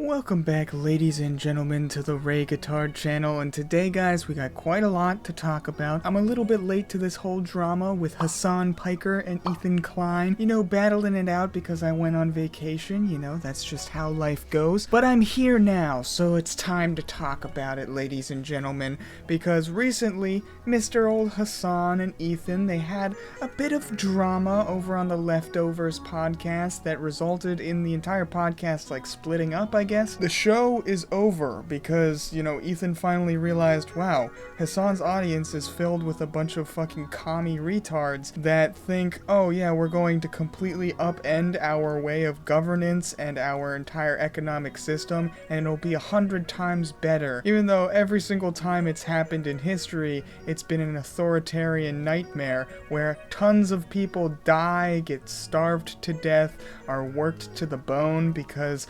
Welcome back, ladies and gentlemen, to the Ray Guitar channel, and today, guys, we got quite a lot to talk about. I'm a little bit late to this whole drama with Hasan Piker and Ethan Klein, battling it out because I went on vacation, that's just how life goes. But I'm here now, so it's time to talk about it, ladies and gentlemen, because recently, Mr. Old Hasan and Ethan, they had a bit of drama over on the Leftovers podcast that resulted in the entire podcast, splitting up, I guess. The show is over because, Ethan finally realized, wow, Hasan's audience is filled with a bunch of fucking commie retards that think, oh yeah, we're going to completely upend our way of governance and our entire economic system, and it'll be 100 times better. Even though every single time it's happened in history, it's been an authoritarian nightmare where tons of people die, get starved to death, are worked to the bone because,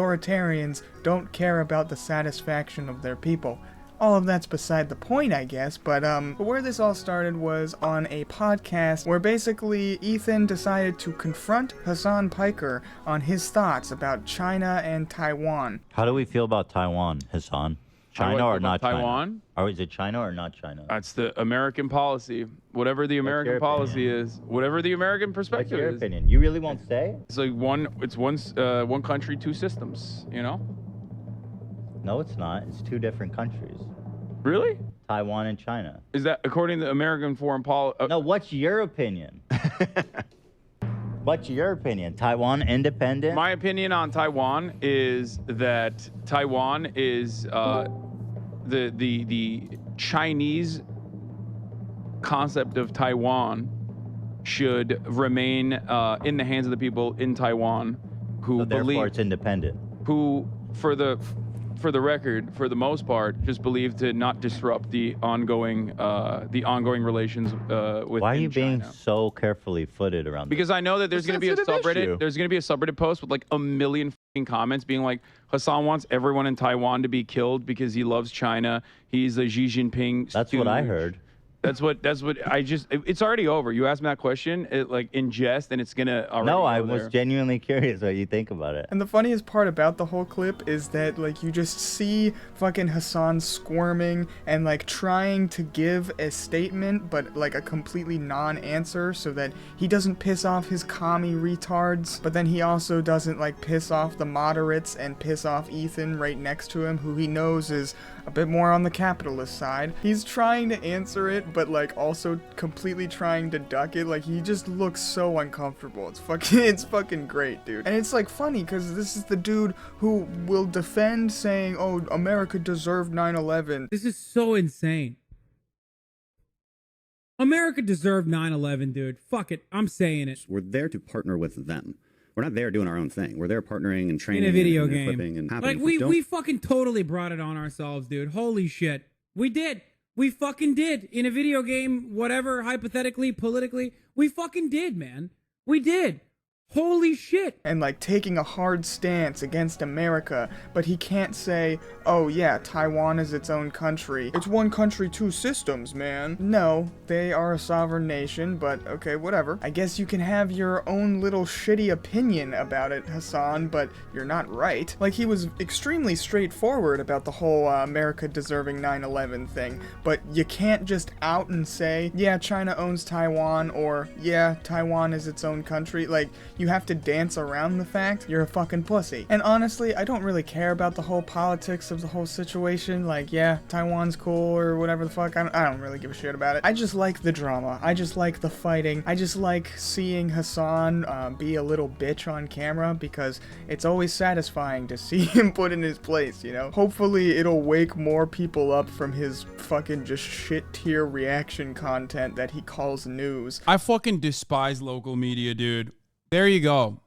authoritarians don't care about the satisfaction of their people. All of that's beside the point, I guess, but where this all started was on a podcast where basically Ethan decided to confront Hasan Piker on his thoughts about China and Taiwan. How do we feel about Taiwan, Hasan? China or not Taiwan? Or is it China or not China? That's the American policy. Whatever the American policy is, whatever the American perspective is. What's your opinion? You really won't say? It's like one country, two systems, No, it's not. It's two different countries. Really? Taiwan and China. Is that according to American foreign policy? No, what's your opinion? What's your opinion? Taiwan independent? My opinion on Taiwan is that Taiwan is the Chinese concept of Taiwan should remain in the hands of the people in Taiwan who therefore it's independent. Who, for the record, for the most part, just believe to not disrupt the ongoing relations with. Why are you being China. So carefully footed around Because this? I know that there's going to be a subreddit. Issue. There's going to be a subreddit post with a million comments being like, Hasan wants everyone in Taiwan to be killed because he loves China. He's a Xi Jinping. That's what I heard. That's what I just. It's already over. You asked me that question, in jest, and it's gonna. No, I was genuinely curious what you think about it. And the funniest part about the whole clip is that, you just see fucking Hasan squirming and, trying to give a statement, but, a completely non-answer so that he doesn't piss off his commie retards, but then he also doesn't, piss off the moderates and piss off Ethan right next to him, who he knows is a bit more on the capitalist side. He's trying to answer it, but, also completely trying to duck it. He just looks so uncomfortable. It's fucking great, dude. And it's, funny, because this is the dude who will defend saying, oh, America deserved 9/11. This is so insane. America deserved 9/11, dude. Fuck it. I'm saying it. We're there to partner with them. We're not there doing our own thing. We're there partnering and training in a video and game. Equipping and we fucking totally brought it on ourselves, dude. Holy shit. We did. We fucking did. In a video game, whatever, hypothetically, politically, we fucking did, man. We did. Holy shit. And taking a hard stance against America, but he can't say, oh yeah, Taiwan is its own country. It's one country, two systems, man. No, they are a sovereign nation, but okay, whatever. I guess you can have your own little shitty opinion about it, Hasan, but you're not right. He was extremely straightforward about the whole America deserving 9/11 thing, but you can't just out and say, yeah, China owns Taiwan, or yeah, Taiwan is its own country. You have to dance around the fact you're a fucking pussy. And honestly, I don't really care about the whole politics of the whole situation. Yeah, Taiwan's cool or whatever the fuck. I don't really give a shit about it. I just like the drama. I just like the fighting. I just like seeing Hasan be a little bitch on camera because it's always satisfying to see him put in his place, Hopefully it'll wake more people up from his fucking just shit tier reaction content that he calls news. I fucking despise local media, dude. There you go.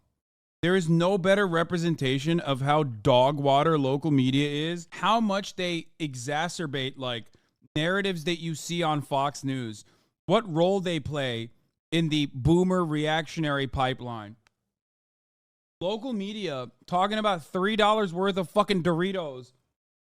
There is no better representation of how dog water local media is, how much they exacerbate narratives that you see on Fox News, what role they play in the boomer reactionary pipeline. Local media talking about $3 worth of fucking Doritos.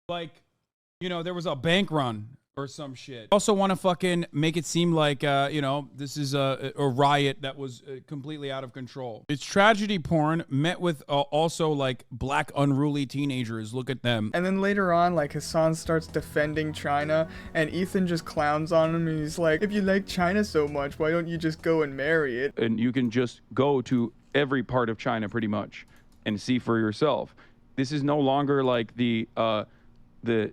There was a bank run. or some shit. Also want to fucking make it seem like, this is a riot that was completely out of control. It's tragedy porn met with also like black unruly teenagers. Look at them. And then later on, like, Hasan starts defending China, and Ethan just clowns on him, and he's like, if you like China so much, why don't you just go and marry it? And you can just go to every part of China pretty much and see for yourself. This is no longer like the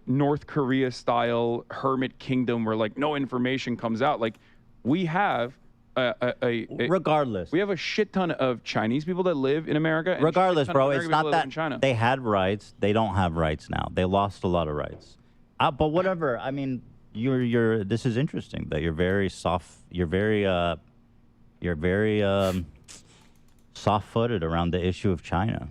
North Korea style hermit kingdom where like no information comes out. Like we have regardless, we have a shit ton of Chinese people that live in America. And regardless, bro, it's not that China. They had rights. They don't have rights now. They lost a lot of rights. But whatever. I mean, you're. This is interesting that you're very soft. You're very soft-footed around the issue of China.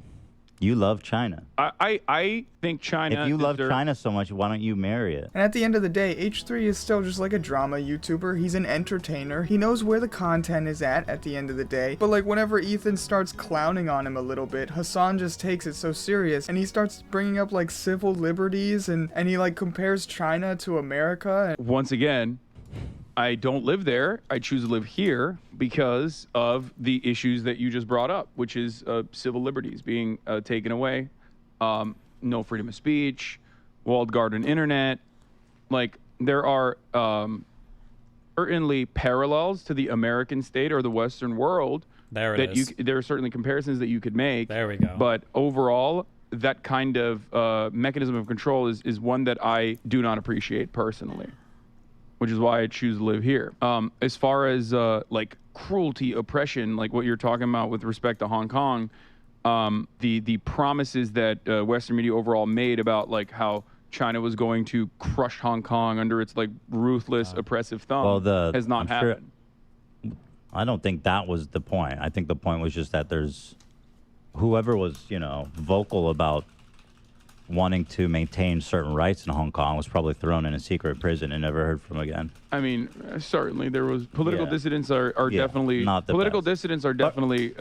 You love China. I think China. If you love China so much, why don't you marry it? And at the end of the day, H3 is still just like a drama YouTuber. He's an entertainer. He knows where the content is at the end of the day. But like whenever Ethan starts clowning on him a little bit, Hasan just takes it so serious, and he starts bringing up like civil liberties, and he like compares China to America. Once again, I don't live there. I choose to live here because of the issues that you just brought up, which is civil liberties being taken away, no freedom of speech, walled garden internet. Like there are certainly parallels to the American state or the Western world. There it is. There are certainly comparisons that you could make. There we go. But overall, that kind of mechanism of control is one that I do not appreciate personally, which is why I choose to live here. As far as like cruelty, oppression, like what you're talking about with respect to Hong Kong, the promises that Western media overall made about like how China was going to crush Hong Kong under its like ruthless, oppressive thumb has not happened. I don't think that was the point. I think the point was just that there's whoever was, vocal about wanting to maintain certain rights in Hong Kong was probably thrown in a secret prison and never heard from again. I mean, certainly there was political dissidents are definitely not the political best. dissidents are definitely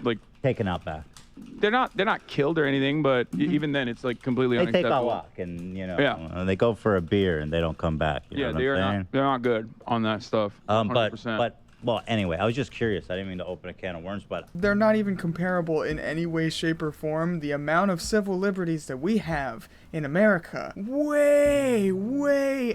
like taken out back. They're not killed or anything, but even then it's like completely They take unacceptable. a walk and and they go for a beer and they don't come back. You know what I'm saying? they're not good on that stuff. 100%. But well, anyway, I was just curious. I didn't mean to open a can of worms, but They're not even comparable in any way, shape, or form. The amount of civil liberties that we have in America way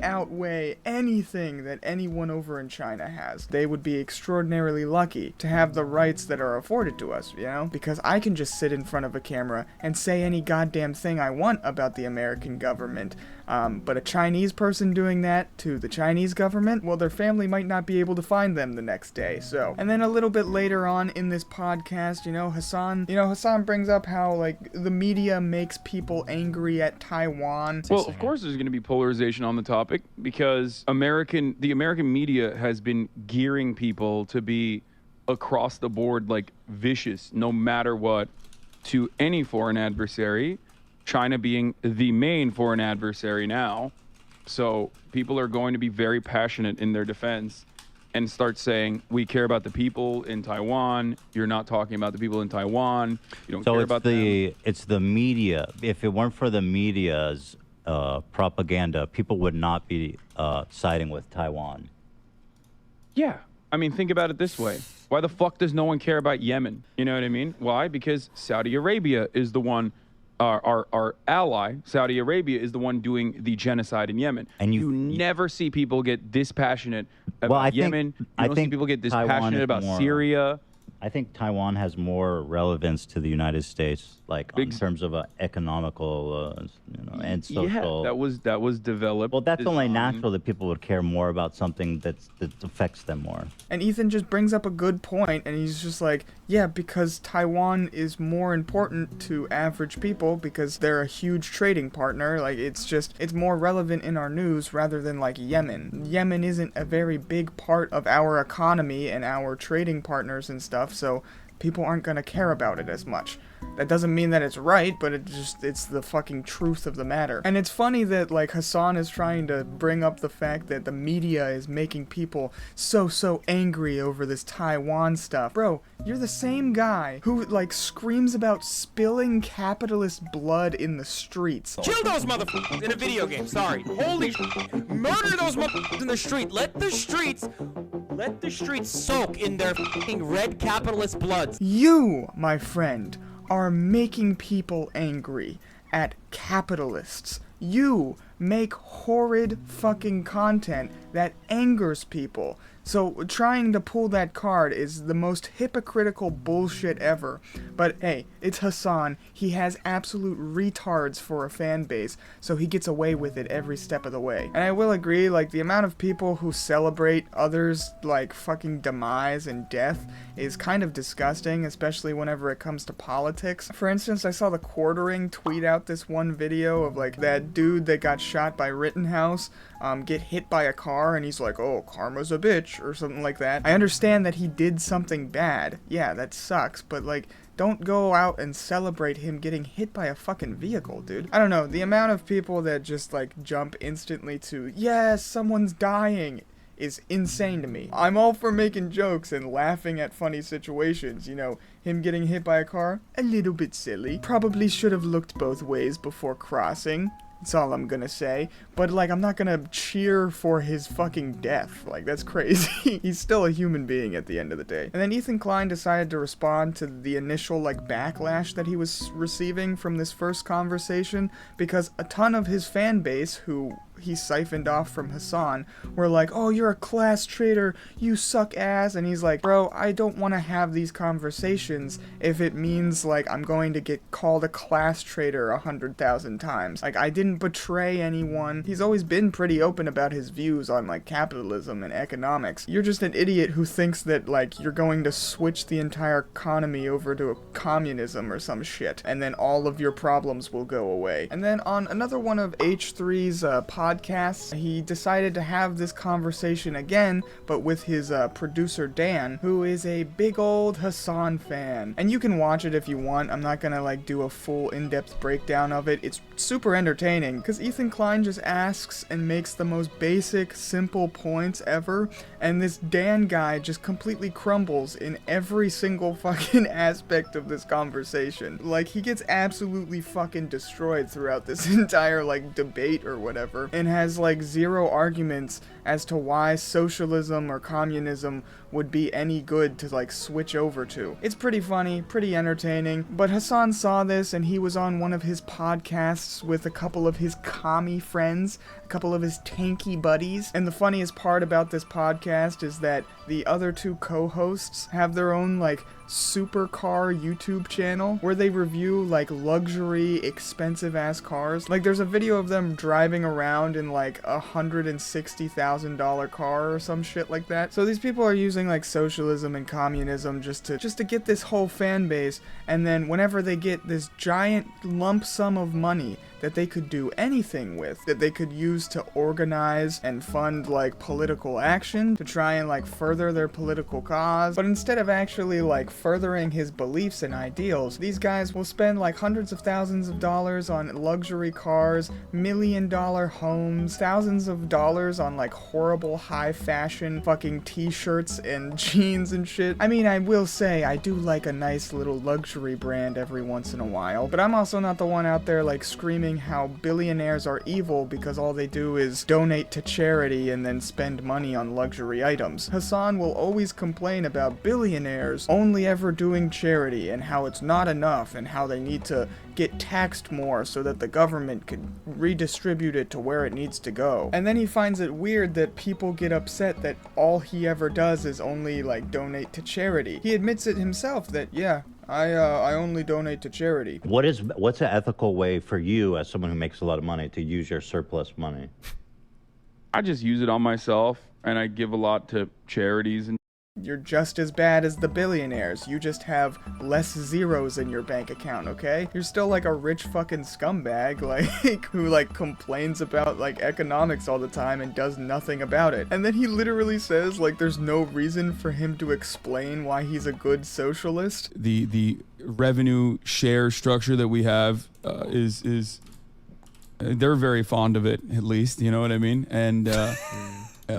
outweigh anything that anyone over in China has. They would be extraordinarily lucky to have the rights that are afforded to us, because I can just sit in front of a camera and say any goddamn thing I want about the American government. But a Chinese person doing that to the Chinese government, well, their family might not be able to find them the next day. So, and then a little bit later on in this podcast, Hasan brings up how like the media makes people angry at Taiwan. Well, of course there's going to be polarization on the topic because the American media has been gearing people to be across the board like vicious no matter what to any foreign adversary, China being the main foreign adversary now. So people are going to be very passionate in their defense and start saying, we care about the people in Taiwan. You're not talking about the people in Taiwan. You don't care about them. It's the media. If it weren't for the media's propaganda, people would not be siding with Taiwan. Yeah. I mean, think about it this way. Why the fuck does no one care about Yemen? You know what I mean? Why? Because Saudi Arabia is the one, our ally, Saudi Arabia, is the one doing the genocide in Yemen. And you never see people get this passionate about Yemen. You don't see people get this passionate about Syria. I think Taiwan has more relevance to the United States, like in terms of economical, and social. Yeah, that was developed. Well, that's only natural that people would care more about something that affects them more. And Ethan just brings up a good point, and he's just like, yeah, because Taiwan is more important to average people because they're a huge trading partner. Like, it's more relevant in our news rather than like Yemen. Yemen isn't a very big part of our economy and our trading partners and stuff, so people aren't going to care about it as much. That doesn't mean that it's right, but it's the fucking truth of the matter. And it's funny that, like, Hasan is trying to bring up the fact that the media is making people so angry over this Taiwan stuff. Bro, you're the same guy who, like, screams about spilling capitalist blood in the streets. Kill those motherfuckers in a video game, sorry. Holy murder those motherfuckers in the street. Let the streets soak in their fucking red capitalist bloods. You, my friend, are making people angry at capitalists. You make horrid fucking content that angers people. So trying to pull that card is the most hypocritical bullshit ever. But hey, it's Hasan. He has absolute retards for a fan base, so he gets away with it every step of the way. And I will agree, like, the amount of people who celebrate others' like fucking demise and death is kind of disgusting, especially whenever it comes to politics. For instance, I saw the Quartering tweet out this one video of like that dude that got shot by Rittenhouse get hit by a car, and he's like, oh, karma's a bitch, or something like that. I understand that he did something bad. Yeah, that sucks, but like, don't go out and celebrate him getting hit by a fucking vehicle, dude. I don't know, the amount of people that just like jump instantly to, yes, someone's dying, is insane to me. I'm all for making jokes and laughing at funny situations, you know, him getting hit by a car, a little bit silly. Probably should have looked both ways before crossing. That's all I'm gonna say. But, like, I'm not gonna cheer for his fucking death. Like, that's crazy. He's still a human being at the end of the day. And then Ethan Klein decided to respond to the initial, like, backlash that he was receiving from this first conversation, because a ton of his fan base, who he siphoned off from Hasan, were like, oh, you're a class traitor, you suck ass. And he's like, bro, I don't want to have these conversations if it means, like, I'm going to get called a class traitor 100,000 times. Like, I didn't betray anyone. He's always been pretty open about his views on, like, capitalism and economics. You're just an idiot who thinks that, like, you're going to switch the entire economy over to a communism or some shit, and then all of your problems will go away. And then on another one of H3's podcasts, he decided to have this conversation again, but with his producer Dan, who is a big old Hasan fan. And you can watch it if you want. I'm not gonna, like, do a full in-depth breakdown of it. It's super entertaining, because Ethan Klein just asks and makes the most basic, simple points ever, and this Dan guy just completely crumbles in every single fucking aspect of this conversation. Like, he gets absolutely fucking destroyed throughout this entire, like, debate or whatever, and has, like, zero arguments as to why socialism or communism would be any good to, like, switch over to. It's pretty funny, pretty entertaining, but Hasan saw this and he was on one of his podcasts with a couple of his commie friends, a couple of his tanky buddies, and the funniest part about this podcast is that the other two co-hosts have their own, like, supercar YouTube channel where they review, like, luxury, expensive-ass cars. Like, there's a video of them driving around in, like, $160,000 car or some shit like that. So these people are using, like, socialism and communism just to get this whole fan base, and then whenever they get this giant lump sum of money that they could do anything with, that they could use to organize and fund, like, political action, to try and, like, further their political cause. But instead of actually, like, furthering his beliefs and ideals, these guys will spend, like, hundreds of thousands of dollars on luxury cars, $1,000,000 homes, thousands of dollars on, like, horrible high fashion fucking t-shirts and jeans and shit. I mean, I will say, I do like a nice little luxury brand every once in a while, but I'm also not the one out there, like, screaming how billionaires are evil because all they do is donate to charity and then spend money on luxury items. Hasan will always complain about billionaires only ever doing charity and how it's not enough and how they need to get taxed more so that the government could redistribute it to where it needs to go. And then he finds it weird that people get upset that all he ever does is only, like, donate to charity. He admits it himself that, yeah, I only donate to charity. What's an ethical way for you, as someone who makes a lot of money, to use your surplus money? I just use it on myself, and I give a lot to charities and you're just as bad as the billionaires. You just have less zeros in your bank account, okay? You're still like a rich fucking scumbag, like, who like complains about like economics all the time and does nothing about it. And then he literally says like there's no reason for him to explain why he's a good socialist. The revenue share structure that we have is they're very fond of it, at least, you know what I mean? And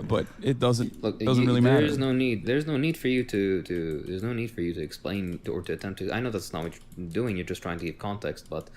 but it doesn't really matter. There's no need for you to explain or to attempt to. I know that's not what you're doing. You're just trying to give context, but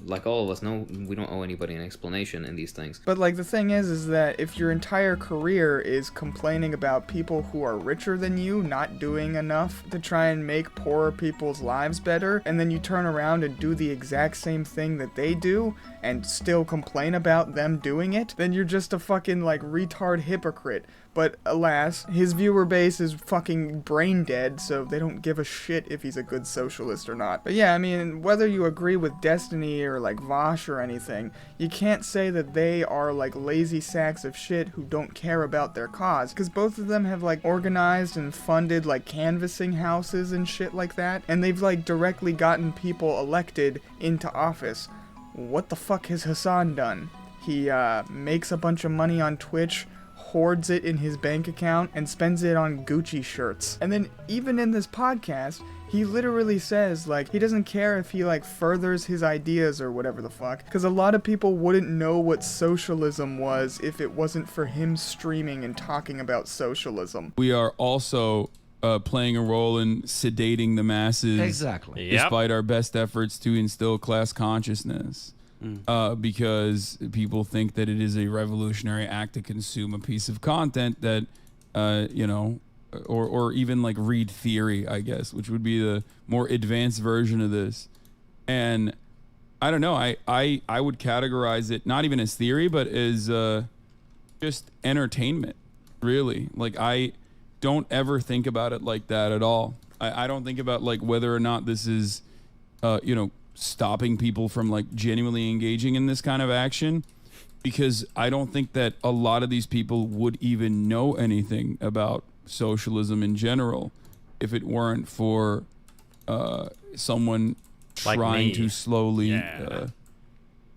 like all of us know, we don't owe anybody an explanation in these things. But like the thing is that if your entire career is complaining about people who are richer than you not doing enough to try and make poorer people's lives better, and then you turn around and do the exact same thing that they do and still complain about them doing it, then you're just a fucking like retard hypocrite. But alas, his viewer base is fucking brain dead, so they don't give a shit if he's a good socialist or not. But yeah, I mean, whether you agree with Destiny or like Vosh or anything, you can't say that they are like lazy sacks of shit who don't care about their cause, because both of them have like organized and funded like canvassing houses and shit like that, and they've like directly gotten people elected into office. What the fuck has Hasan done? He makes a bunch of money on Twitch, hoards it in his bank account, and spends it on Gucci shirts. And then even in this podcast, he literally says like he doesn't care if he like furthers his ideas or whatever the fuck, because a lot of people wouldn't know what socialism was if it wasn't for him streaming and talking about socialism. We are also playing a role in sedating the masses, exactly, despite our best efforts to instill class consciousness. Because people think that it is a revolutionary act to consume a piece of content that, you know, or even like read theory, I guess, which would be the more advanced version of this. And I don't know, I would categorize it not even as theory, but as just entertainment, really. Like, I don't ever think about it like that at all. I don't think about like whether or not this is, you know, stopping people from like genuinely engaging in this kind of action, because I don't think that a lot of these people would even know anything about socialism in general if it weren't for someone like trying me. to slowly Yeah.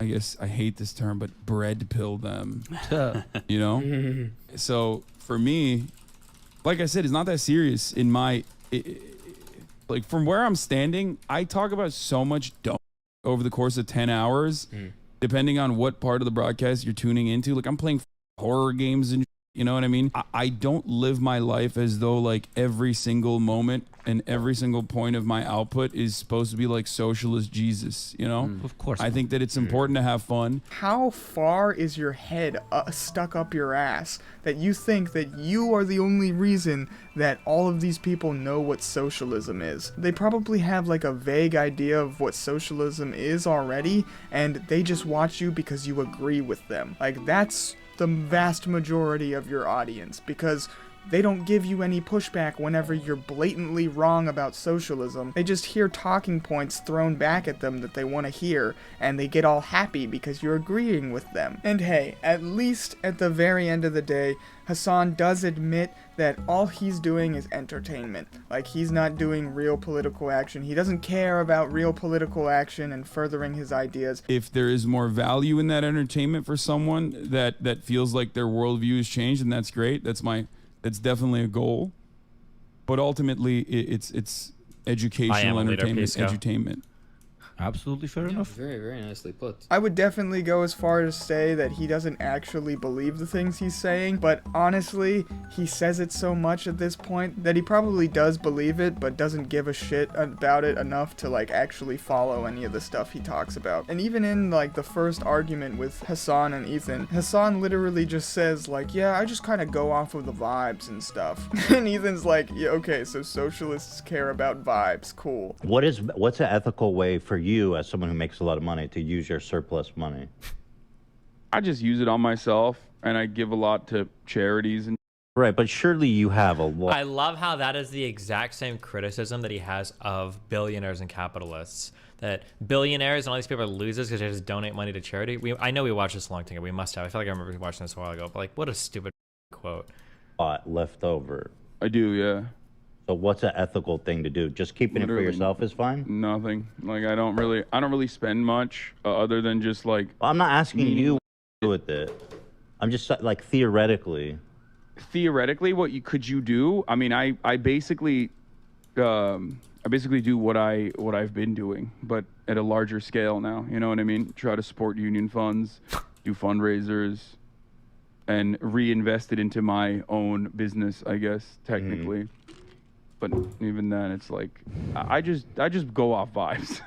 I guess I hate this term, but bread pill them. You know? So for me, like I said, it's not that serious in my like from where I'm standing. I talk about so much dumb over the course of 10 hours, depending on what part of the broadcast you're tuning into. Like, I'm playing horror games and you know what I mean? I don't live my life as though like every single moment and every single point of my output is supposed to be like socialist Jesus, you know? Of course. I think that it's important to have fun. How far is your head stuck up your ass that you think that you are the only reason that all of these people know what socialism is? They probably have like a vague idea of what socialism is already, and they just watch you because you agree with them. Like, that's the vast majority of your audience, because they don't give you any pushback whenever you're blatantly wrong about socialism. They just hear talking points thrown back at them that they want to hear, and they get all happy because you're agreeing with them. And hey, at least at the very end of the day, Hasan does admit that all he's doing is entertainment. Like, he's not doing real political action. He doesn't care about real political action and furthering his ideas. If there is more value in that entertainment for someone that feels like their worldview has changed, and that's great. That's definitely a goal. But ultimately, it's educational entertainment, edutainment. Absolutely fair enough. Very, very nicely put. I would definitely go as far as say that he doesn't actually believe the things he's saying, but honestly, he says it so much at this point that he probably does believe it, but doesn't give a shit about it enough to like actually follow any of the stuff he talks about. And even in like the first argument with Hasan and Ethan, Hasan literally just says like, yeah, I just kind of go off of the vibes and stuff. And Ethan's like, yeah, okay, so socialists care about vibes, cool. What's an ethical way for you as someone who makes a lot of money to use your surplus money? I just use it on myself, and I give a lot to charities and Right, but surely you have a lot. I love how that is the exact same criticism that he has of billionaires and capitalists. That billionaires and all these people are losers because they just donate money to charity. I know we watched this a long time ago. We must have. I feel like I remember watching this a while ago. But like, what a stupid quote. Left over. I do, yeah. So what's an ethical thing to do? Just keeping Literally it for yourself is fine? Nothing. Like I don't really spend much other than just like. Well, I'm not asking you what to do with it. I'm just like theoretically. Theoretically, could you do? I mean, I basically do what I've been doing, but at a larger scale now. You know what I mean? Try to support union funds, do fundraisers, and reinvest it into my own business, I guess, technically. But even then, it's like I just go off vibes.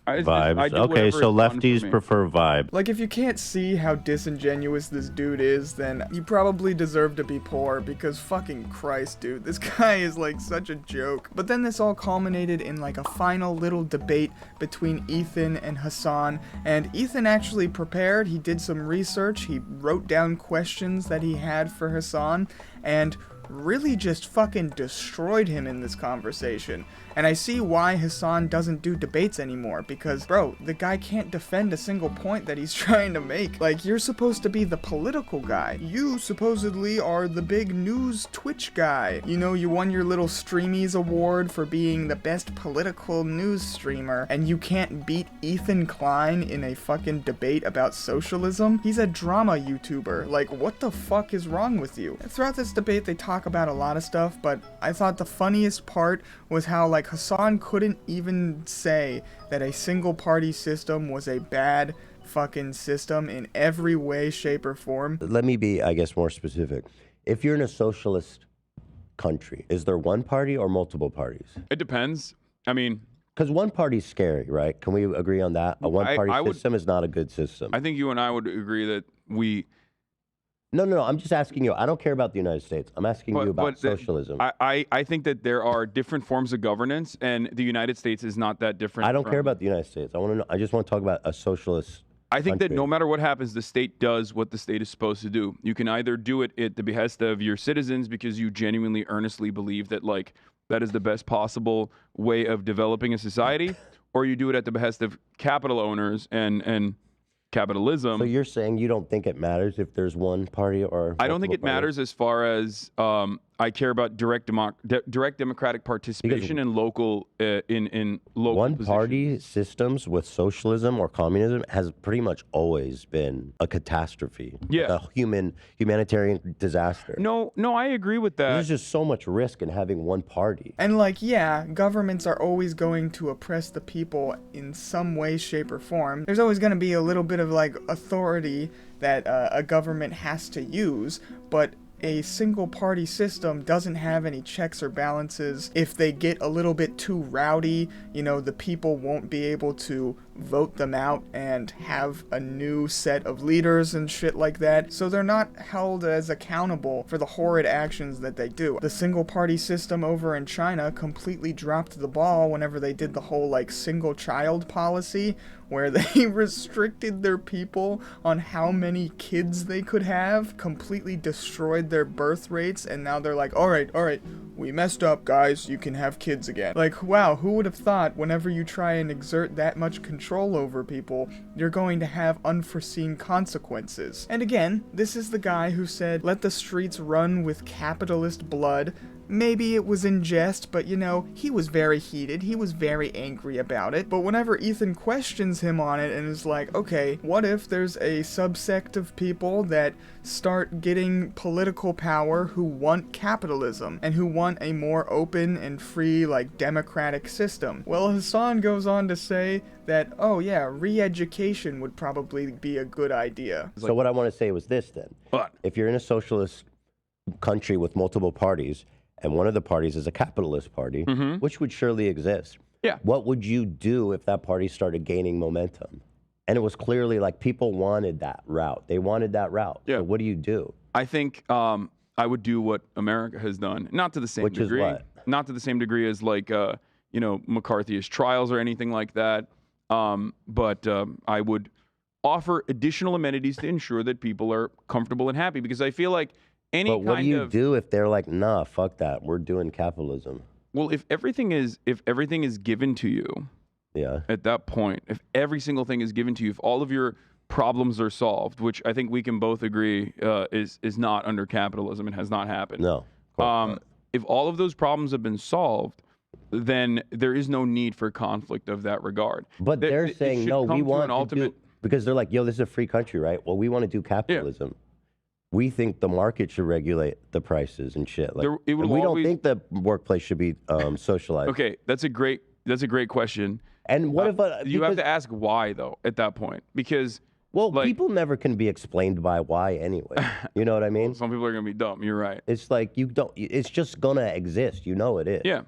Vibes. Okay, so lefties prefer vibe. Like, if you can't see how disingenuous this dude is, then you probably deserve to be poor, because fucking Christ, dude, this guy is like such a joke. But then this all culminated in like a final little debate between Ethan and Hasan, and Ethan actually prepared. He did some research, he wrote down questions that he had for Hasan, and really just fucking destroyed him in this conversation. And I see why Hasan doesn't do debates anymore, because, bro, the guy can't defend a single point that he's trying to make. Like, you're supposed to be the political guy. You supposedly are the big news Twitch guy. You know, you won your little Streamies award for being the best political news streamer, and you can't beat Ethan Klein in a fucking debate about socialism? He's a drama YouTuber. Like, what the fuck is wrong with you? And throughout this debate, they talk about a lot of stuff, but I thought the funniest part was how, like, Hasan couldn't even say that a single party system was a bad fucking system in every way, shape, or form. Let me be, I guess, more specific. If you're in a socialist country, is there one party or multiple parties? It depends. I mean, because one party's scary, right? Can we agree on that? A one-party system is not a good system. I think you and I would agree that we... No, I'm just asking you. I don't care about the United States. I'm asking you about socialism. I think that there are different forms of governance, and the United States is not that different. I don't care about the United States. I want to know. I just want to talk about a socialist I think country. that no matter what happens, the state does what the state is supposed to do. You can either do it at the behest of your citizens because you genuinely, earnestly believe that, like, that is the best possible way of developing a society, or you do it at the behest of capital owners and capitalism. So you're saying you don't think it matters if there's one party or I don't think it matters as far as I care about direct democratic participation in local in local one-party systems with socialism or communism has pretty much always been a catastrophe. Yeah, a humanitarian disaster. No, I agree with that. There's just so much risk in having one party. And like, yeah, governments are always going to oppress the people in some way, shape, or form. There's always going to be a little bit of like authority that a government has to use, but a single party system doesn't have any checks or balances. If they get a little bit too rowdy, you know, the people won't be able to vote them out and have a new set of leaders and shit like that. So they're not held as accountable for the horrid actions that they do. The single party system over in China completely dropped the ball whenever they did the whole like single child policy, where they restricted their people on how many kids they could have, completely destroyed their birth rates, and now they're like, all right, we messed up, guys, you can have kids again. Like, wow, who would have thought whenever you try and exert that much control over people, you're going to have unforeseen consequences. And again, this is the guy who said, let the streets run with capitalist blood. Maybe it was in jest, but you know, he was very heated, he was very angry about it. But whenever Ethan questions him on it and is like, okay, what if there's a subsect of people that start getting political power who want capitalism and who want a more open and free, like, democratic system? Well, Hasan goes on to say that, oh yeah, re-education would probably be a good idea. So what I want to say was this then. What? If you're in a socialist country with multiple parties, and one of the parties is a capitalist party, which would surely exist. Yeah. What would you do if that party started gaining momentum? And it was clearly like people wanted that route. They wanted that route. Yeah. So what do you do? I think I would do what America has done, not to the same degree. Which is what? Not to the same degree as like you know, McCarthyist trials or anything like that. But I would offer additional amenities to ensure that people are comfortable and happy, because I feel like But what do you do if they're like, nah, fuck that, we're doing capitalism? Well, if everything is given to you, yeah, at that point, if every single thing is given to you, if all of your problems are solved, which I think we can both agree is not under capitalism and has not happened. No. Of If all of those problems have been solved, then there is no need for conflict of that regard. But they're It saying, should no, come we to want an to ultimate. do, because they're like, yo, this is a free country, right? Well, we want to do capitalism. We think the market should regulate the prices and shit. Like, It will and we don't always- think the workplace should be socialized. Okay, that's a great question. And what if you have because- to ask why though at that point? Because well, like, people never can be explained by why anyway. You know what I mean? some people are gonna be dumb. You're right. It's like you don't. It's just gonna exist. You know it is. Yeah.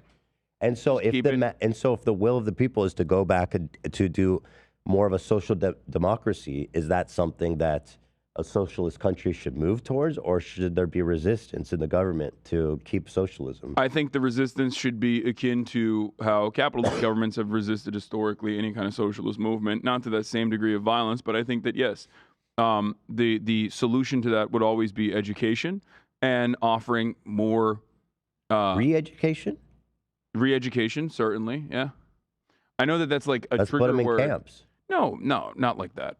And so if keep if the will of the people is to go back to do more of a social democracy, is that something that a socialist country should move towards, or should there be resistance in the government to keep socialism? I think the resistance should be akin to how capitalist governments have resisted historically any kind of socialist movement, not to that same degree of violence, but I think that yes, the solution to that would always be education and offering more re-education. Re-education, certainly, yeah. I know that that's like a Let's trigger put them in word. camps. No, not like that.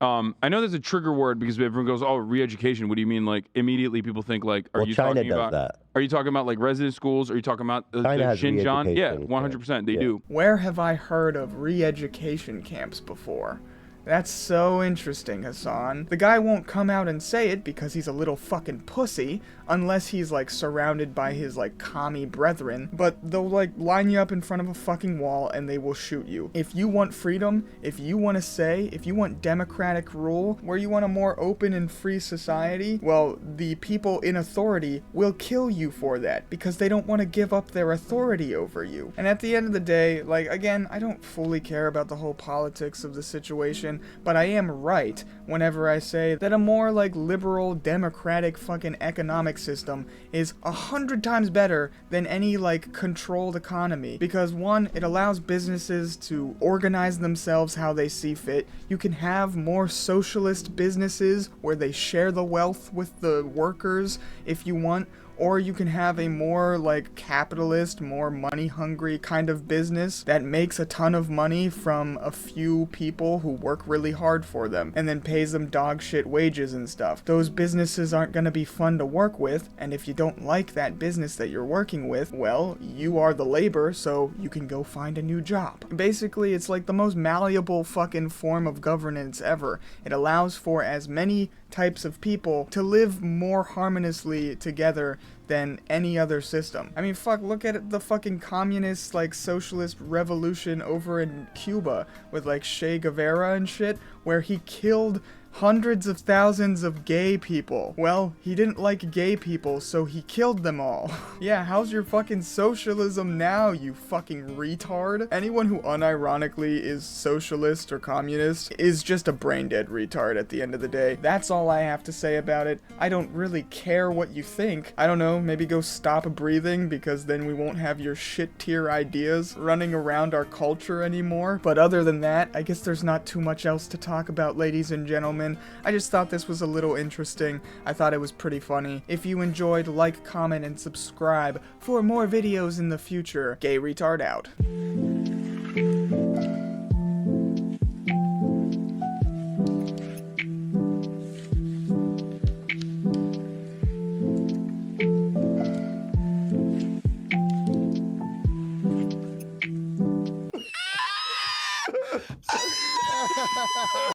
I know there's a trigger word because everyone goes, "Oh, re-education." What do you mean? Like immediately people think like, "Are Well, you China talking does about that. Are you talking about like resident schools? Are you talking about the China has Xinjiang?" Yeah, re-education 100%. They camps. do. Where have I heard of re-education camps before? That's so interesting, Hasan. The guy won't come out and say it because he's a little fucking pussy, unless he's like surrounded by his like commie brethren, but they'll like line you up in front of a fucking wall and they will shoot you. If you want freedom, if you want to say, if you want democratic rule, where you want a more open and free society, well, the people in authority will kill you for that because they don't want to give up their authority over you. And at the end of the day, like, again, I don't fully care about the whole politics of the situation, but I am right whenever I say that a more like liberal, democratic fucking economic system is 100 times better than any like controlled economy, because one, it allows businesses to organize themselves how they see fit. You can have more socialist businesses where they share the wealth with the workers if you want, or you can have a more like capitalist, more money hungry kind of business that makes a ton of money from a few people who work really hard for them and then pays them dog shit wages and stuff. Those businesses aren't going to be fun to work with, and if you don't like that business that you're working with, well, you are the labor, so you can go find a new job. Basically, it's like the most malleable fucking form of governance ever. It allows for as many types of people to live more harmoniously together than any other system. I mean, fuck, look at the fucking communist, like, socialist revolution over in Cuba with, like, Che Guevara and shit, where he killed hundreds of thousands of gay people. Well, he didn't like gay people, so he killed them all. Yeah, how's your fucking socialism now, you fucking retard? Anyone who unironically is socialist or communist is just a brain-dead retard at the end of the day. That's all I have to say about it. I don't really care what you think. I don't know, maybe go stop breathing, because then we won't have your shit-tier ideas running around our culture anymore. But other than that, I guess there's not too much else to talk about, ladies and gentlemen. I just thought this was a little interesting. I thought it was pretty funny. If you enjoyed, like, comment, and subscribe for more videos in the future. Gay retard out.